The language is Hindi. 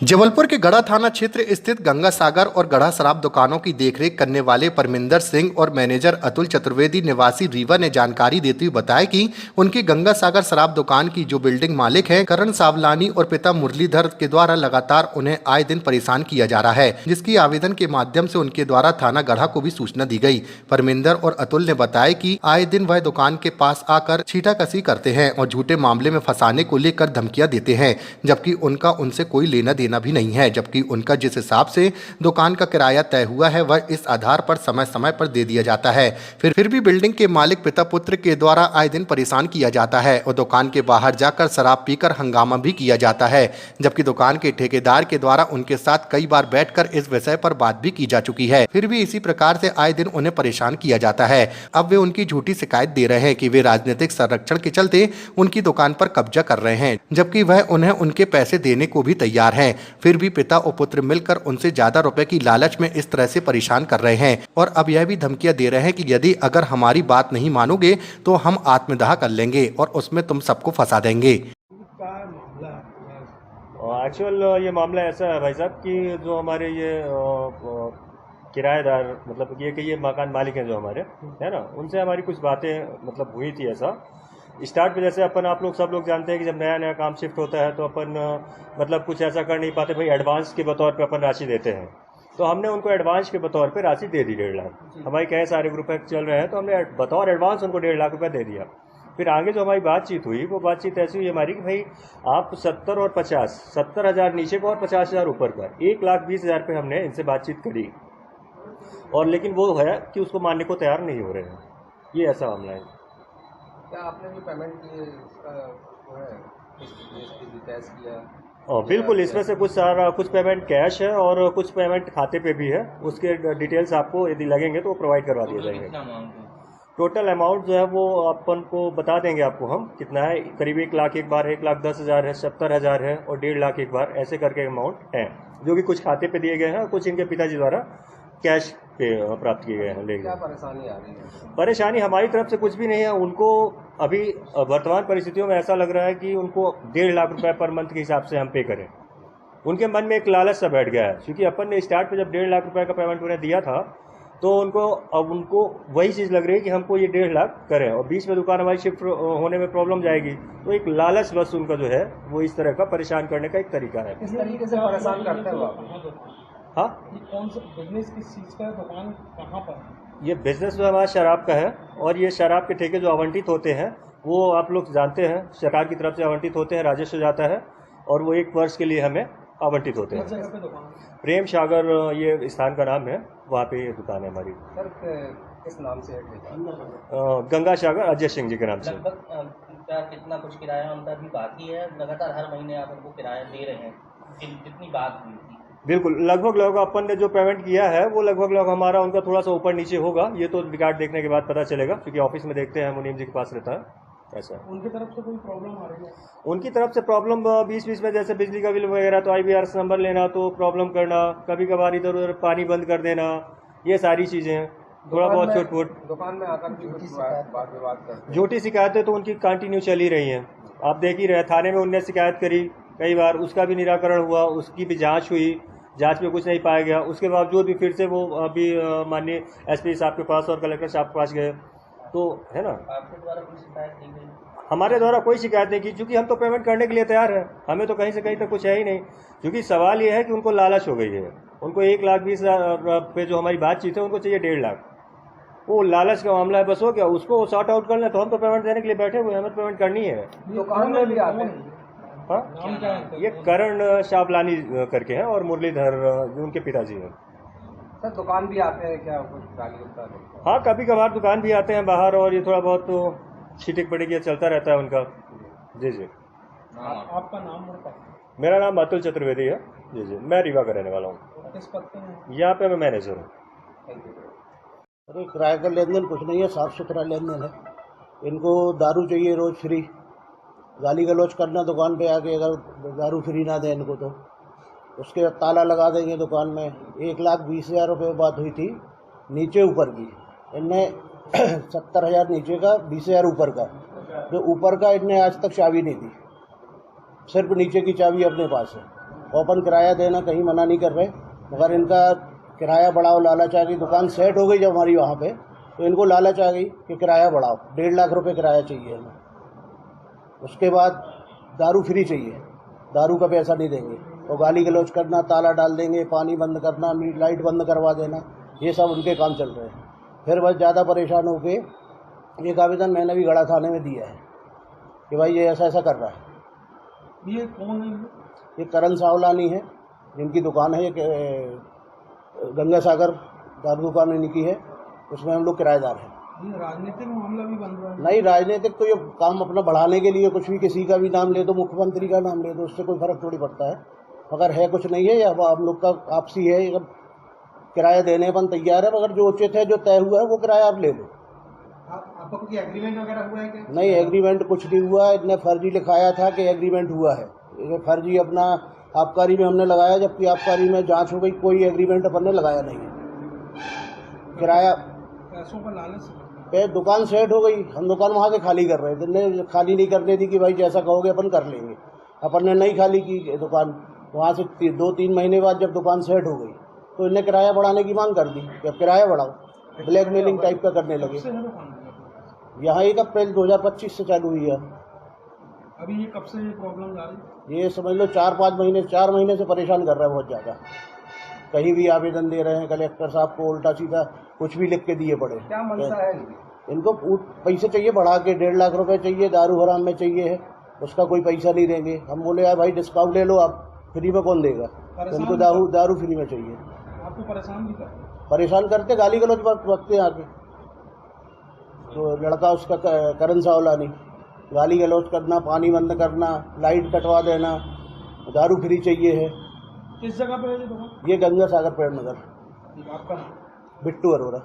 जबलपुर के गढ़ा थाना क्षेत्र स्थित गंगा सागर और गढ़ा शराब दुकानों की देखरेख करने वाले परमिंदर सिंह और मैनेजर अतुल चतुर्वेदी निवासी रीवा ने जानकारी देते हुए बताया कि उनकी गंगा सागर शराब दुकान की जो बिल्डिंग मालिक है करण सावलानी और पिता मुरलीधर के द्वारा लगातार उन्हें आए दिन परेशान किया जा रहा है, जिसकी आवेदन के माध्यम से उनके द्वारा थाना गढ़ा को भी सूचना दी गई। परमिंदर और अतुल ने बताया कि आए दिन वह दुकान के पास आकर छीटाकसी करते हैं और झूठे मामले में फंसाने को लेकर धमकियां देते हैं, जबकि उनका उनसे कोई लेना देना भी नहीं है। जबकि उनका जिस हिसाब से दुकान का किराया तय हुआ है वह इस आधार पर समय समय पर दे दिया जाता है। फिर भी बिल्डिंग के मालिक पिता पुत्र के द्वारा आए दिन परेशान किया जाता है और दुकान के बाहर जाकर शराब पीकर हंगामा भी किया जाता है, जबकि दुकान के ठेकेदार के द्वारा उनके साथ कई बार बैठकर इस विषय पर बात भी की जा चुकी है। फिर भी इसी प्रकार से आए दिन उन्हें परेशान किया जाता है। अब वे उनकी झूठी शिकायत दे रहे हैं कि वे राजनीतिक संरक्षण के चलते उनकी दुकान पर कब्जा कर रहे हैं, जबकि वह उन्हें उनके पैसे देने को भी तैयार हैं। फिर भी पिता और पुत्र मिलकर उनसे ज्यादा रुपए की लालच में इस तरह से परेशान कर रहे हैं और अब यह भी धमकियां दे रहे हैं कि यदि अगर हमारी बात नहीं मानोगे तो हम आत्मदाह कर लेंगे और उसमें तुम सबको फंसा देंगे। एक्चुअल ये मामला ऐसा है भाई साहब कि जो हमारे ये किराएदार मतलब ये मकान मालिक हैं जो हमारे है ना, उनसे हमारी कुछ बातें मतलब हुई थी। ऐसा स्टार्ट पे जैसे अपन आप लोग सब लोग जानते हैं कि जब नया नया काम शिफ्ट होता है तो अपन मतलब कुछ ऐसा कर नहीं पाते भाई, एडवांस के बतौर पे अपन राशि देते हैं। तो हमने उनको एडवांस के बतौर पे राशि दे दी 1.5 लाख। हमारी कई सारे ग्रुप चल रहे हैं तो हमने बतौर एडवांस उनको 1.5 लाख रुपये दे दिया। फिर आगे जो हमारी बातचीत हुई वो बातचीत ऐसी हुई हमारी कि भाई आप 70 और 50, 70,000 नीचे का और 50,000 ऊपर का, 1,20,000 पे हमने इनसे बातचीत करी और लेकिन वो है कि उसको मानने को तैयार नहीं हो रहे हैं। ये ऐसा मामला है। क्या आपने जो पेमेंट किए वो है कैश किया? बिल्कुल, इसमें से कुछ पेमेंट कैश है और कुछ पेमेंट खाते पे भी है। उसके डिटेल्स आपको यदि लगेंगे तो वो प्रोवाइड करवा दिए जाएंगे। टोटल अमाउंट जो है वो अपन को बता देंगे आपको हम कितना है। करीब 1 लाख एक बार है, 1,10,000 है, 70,000 है और 1.5 लाख एक बार, ऐसे करके अमाउंट है जो कि कुछ खाते पे दिए गए हैं और कुछ इनके पिताजी द्वारा कैश पे प्राप्त किए गए हैं। लेकिन क्या परेशानी आ रही है? परेशानी हमारी तरफ से कुछ भी नहीं है। उनको अभी वर्तमान परिस्थितियों में ऐसा लग रहा है कि उनको 1.5 लाख रुपए पर मंथ के हिसाब से हम पे करें। उनके मन में एक लालच सा बैठ गया है, क्योंकि अपन ने स्टार्ट पे जब 1.5 लाख रुपए का पेमेंट उन्हें दिया था तो उनको वही चीज़ लग रही है कि हमको ये 1.5 लाख करें और बीच में दुकान हमारी शिफ्ट होने में प्रॉब्लम जाएगी। तो एक लालच बस उनका जो है वो इस तरह का परेशान करने का एक तरीका है। इस तरीके से परेशान करते हो आप? हाँ, ये कौन सा बिजनेस, किस चीज़ का दुकान, कहाँ पर? ये बिजनेस जो हमारा शराब का है और ये शराब के ठेके जो आवंटित होते हैं वो आप लोग जानते हैं सरकार की तरफ से आवंटित होते हैं, राजस्व जाता है और वो 1 वर्ष के लिए हमें आवंटित होते हैं। जगह पे दुकान? प्रेम सागर ये स्थान का नाम है, वहाँ पे ये दुकान है हमारी। सर किस नाम से गंगा सागर अजय सिंह जी के नाम से। क्या कितना कुछ किराया उनका भी बाकी है? लगातार हर महीने आप उनको किराया दे रहे हैं, कितनी बात हुई थी? बिल्कुल, लगभग अपन ने जो पेमेंट किया है वो लगभग हमारा उनका थोड़ा सा ऊपर नीचे होगा। ये तो रिकॉर्ड देखने के बाद पता चलेगा, क्योंकि ऑफिस में देखते हैं, मुनीम जी के पास रहता है। ऐसा उनकी तरफ से कोई प्रॉब्लम आ रही है? उनकी तरफ से प्रॉब्लम बीच में जैसे बिजली का बिल वगैरह तो IBRS नंबर लेना तो प्रॉब्लम करना, कभी कभार इधर उधर पानी बंद कर देना, ये सारी चीज़ें हैं। थोड़ा बहुत छोट मोट दुकान में आकर झूठी शिकायतें तो उनकी कंटिन्यू चल ही रही हैं। आप देख ही रहे, थाने में उनने शिकायत करी कई बार, उसका भी निराकरण हुआ, उसकी भी जाँच हुई, जांच में कुछ नहीं पाया गया। उसके बावजूद भी फिर से वो अभी माननीय SP साहब के पास और कलेक्टर साहब के पास गए, तो है ना। आपके द्वारा कोई शिकायत नहीं गई? हमारे द्वारा कोई शिकायत नहीं की, क्योंकि हम तो पेमेंट करने के लिए तैयार है। हमें तो कहीं से कहीं तक कुछ है ही नहीं, क्योंकि सवाल ये है कि उनको लालच हो गई है। उनको 1,20,000 पे जो हमारी बातचीत है उनको चाहिए 1.5 लाख। वो लालच का मामला है, बस हो गया। उसको सॉर्ट आउट कर लें तो हम तो पेमेंट देने के लिए बैठे हुए हैं, हमें पेमेंट करनी है। दुकान में भी आते हैं? हाँ, ये करण सावलानी करके हैं और मुरलीधर जो उनके पिताजी हैं। सर दुकान भी आते हैं क्या? कुछ गाली? हाँ, कभी कभार दुकान भी आते हैं बाहर और ये थोड़ा बहुत तो छिटिक पड़ेगी चलता रहता है उनका। जी जी। आपका नाम और पता? मेरा नाम अतुल चतुर्वेदी है। जी जी, मैं रीवा का रहने वाला हूँ। किस पद पे हैं? यहाँ पे मैं मैनेजर हूँ। अरे किराए का लेन देन कुछ नहीं है, साफ सुथरा लेन देन है। इनको दारू चाहिए रोज फ्री, गाली गलौज करना दुकान पे आके, अगर दारू फ्री ना दें इनको तो उसके ताला लगा देंगे दुकान में। 1,20,000 रुपये बात हुई थी नीचे ऊपर की, इनने 70,000 नीचे का, 20,000 ऊपर का। जो ऊपर का इनने आज तक चाबी नहीं दी, सिर्फ नीचे की चाबी अपने पास है। वो अपन किराया देना कहीं मना नहीं कर रहे, मगर इनका किराया बढ़ाओ लालच आ गई। दुकान सेट हो गई जब हमारी वहाँ पे, तो इनको लालच आ गई कि किराया बढ़ाओ, 1.5 लाख रुपए किराया चाहिए हमें। उसके बाद दारू फ्री चाहिए, दारू का पैसा नहीं देंगे, और गाली गलौज करना, ताला डाल देंगे, पानी बंद करना, लाइट बंद करवा देना, ये सब उनके काम चल रहे हैं। फिर बस ज़्यादा परेशान होके एक आवेदन मैंने भी गढ़ा थाने में दिया है कि भाई ये ऐसा ऐसा कर रहा है। ये कौन है? ये करण सावलानी है, जिनकी दुकान है, गंगा सागर दारू दुकान इनकी है, उसमें हम लोग किराएदार हैं। ये राजनीतिक मामला भी बन रहा है? नहीं, राजनीतिक तो ये काम अपना बढ़ाने के लिए कुछ भी, किसी का भी नाम ले दो, मुख्यमंत्री का नाम ले दो, उससे कोई फर्क थोड़ी पड़ता है। मगर है कुछ नहीं है, या हम लोग का आपसी है, किराया देने अपन तैयार है, मगर जो उचित है, जो तय हुआ है, वो किराया आप ले लो। आपका कोई एग्रीमेंट वगैरह हुआ है क्या? नहीं, एग्रीमेंट कुछ नहीं हुआ है। इतने फर्जी लिखाया था कि एग्रीमेंट हुआ है, ये फर्जी अपना आबकारी में हमने लगाया, जबकि आबकारी में जांच हो गई, कोई एग्रीमेंट अपन ने लगाया नहीं है। किराया पैसों का लालच पे दुकान सेट हो गई, हम दुकान वहाँ से खाली कर रहे थे, इन्हें खाली नहीं करने दी कि भाई जैसा कहोगे अपन कर लेंगे। अपन ने नहीं खाली की दुकान, वहाँ से 2-3 महीने बाद जब दुकान सेट हो गई तो इन्हें किराया बढ़ाने की मांग कर दी कि अब किराया बढ़ाओ, ब्लैकमेलिंग टाइप का करने लगे। यहाँ 1 अप्रैल 2025 से चालू हुई है। अभी ये कब से ये प्रॉब्लम आ रही है? ये समझ लो 4 महीने से परेशान कर रहा है बहुत ज़्यादा। कहीं भी आवेदन दे रहे हैं, कलेक्टर साहब को उल्टा सीधा कुछ भी लिख के दिए पड़े। क्या मंशा है? इनको पैसे चाहिए बढ़ा के, 1.5 लाख रुपए चाहिए, दारू हराम में चाहिए है, उसका कोई पैसा नहीं देंगे। हम बोले यार भाई डिस्काउंट ले लो आप, फ्री में कौन देगा? उनको दारू फ्री में चाहिए। आपको परेशान भी करते? परेशान करते, गाली गलौज बकते हैं आके। तो लड़का उसका करण सावलानी, गाली गलौज करना, पानी बंद करना, लाइट कटवा देना, दारू फ्री चाहिए है। किस जगह पे है ये दुकान? ये गंगा सागर पेड़ नगर, आपका? बिट्टू अरोरा।